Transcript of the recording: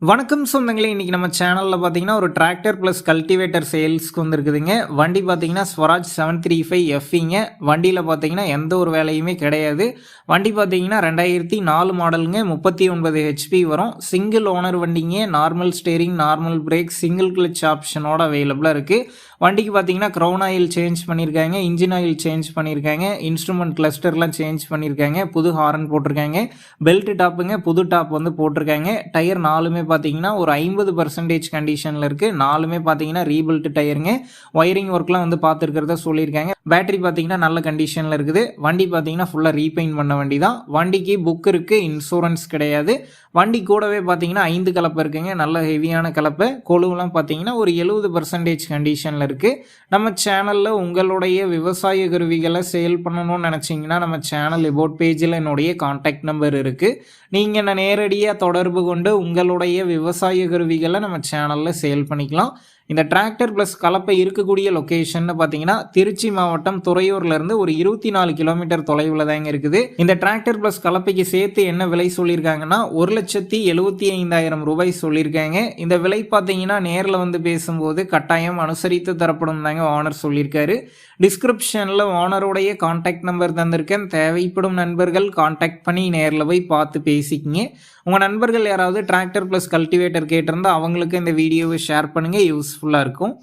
வணக்கம் சொந்தங்களே, இன்னைக்கு நம்ம சேனலில் பார்த்தீங்கன்னா ஒரு டிராக்டர் ப்ளஸ் கல்டிவேட்டர் சேல்ஸ்க்கு வந்துருக்குதுங்க. வண்டி பார்த்தீங்கன்னா ஸ்வராஜ் 735 எஃப்இங்க. வண்டியில் பார்த்தீங்கன்னா எந்த ஒரு வேலையுமே கிடையாது. வண்டி பார்த்தீங்கன்னா 2004 மாடலுங்க, 39 ஹெச்பி வரும். சிங்கிள் ஓனர் வண்டிங்க. Normal steering, normal brake, single clutch ஆப்ஷனோட அவைலபிளாக இருக்குது. வண்டிக்கு பார்த்தீங்கன்னா க்ரௌன் ஆயில் சேஞ்ச் பண்ணியிருக்காங்க, இன்ஜின் ஆயில் சேஞ்ச் பண்ணியிருக்காங்க, இன்ஸ்ட்ருமெண்ட் கிளஸ்டர்லாம் சேஞ்ச் பண்ணியிருக்காங்க, புது ஹாரன் போட்டிருக்காங்க, பெல்ட் டாப்புங்க புது டாப் வந்து போட்டிருக்காங்க. டயர் நாலுமே பார்த்தீங்கன்னா ஒரு 50% கண்டிஷனில் இருக்குது. நாலுமே பார்த்தீங்கன்னா ரீபில்ட் டயருங்க. ஒயரிங் ஒர்க்லாம் வந்து பார்த்துருக்கிறத சொல்லியிருக்காங்க. பேட்டரி பார்த்தீங்கன்னா நல்ல கண்டிஷனில் இருக்குது. வண்டி பார்த்தீங்கன்னா ஃபுல்லாக ரீபெயிண்ட் பண்ண வண்டி தான். வண்டிக்கு புக் இருக்குது, இன்சூரன்ஸ் கிடையாது. வண்டி கூடவே பார்த்தீங்கன்னா 5 கலப்பை இருக்குங்க. நல்ல ஹெவியான கலப்பை. கொழுவுலாம் பார்த்தீங்கன்னா ஒரு 70% கண்டிஷனில் இருக்குது. நம்ம சேனலில் உங்களுடைய விவசாய கருவிகளை சேல் பண்ணணும்னு நினச்சிங்கன்னா நம்ம சேனல் எபோட் பேஜில் என்னுடைய கான்டாக்ட் நம்பர் இருக்குது. நீங்கள் என்ன நேரடியாக தொடர்பு கொண்டு உங்களுடைய விவசாய கருவிகளை நம்ம சேனலில் சேல் பண்ணிக்கலாம். இந்த டிராக்டர் ப்ளஸ் கலப்பை இருக்கக்கூடிய லொக்கேஷன் பார்த்தீங்கன்னா திருச்சி மாவட்டம் துறையூர்லேருந்து ஒரு 24 கிலோமீட்டர் தொலைவில் தாங்க இருக்குது. இந்த டிராக்டர் ப்ளஸ் கலப்பைக்கு சேர்த்து என்ன விலை சொல்லியிருக்காங்கன்னா 1,75,000 ரூபாய் சொல்லியிருக்காங்க. இந்த விலை பார்த்தீங்கன்னா நேரில் வந்து பேசும்போது கட்டாயம் அனுசரித்து தரப்படும் தாங்க ஓனர் சொல்லியிருக்காரு. டிஸ்கிரிப்ஷனில் ஓனருடைய கான்டாக்ட் நம்பர் தந்திருக்கேன். தேவைப்படும் நண்பர்கள் கான்டாக்ட் பண்ணி நேரில் போய் பார்த்து பேசிக்கிங்க. உங்கள் நண்பர்கள் யாராவது டிராக்டர் ப்ளஸ் கல்டிவேட்டர் கேட்டிருந்தால் அவங்களுக்கு இந்த வீடியோவை ஷேர் பண்ணுங்கள், யூஸ்ஃபுல்லாக இருக்கும்.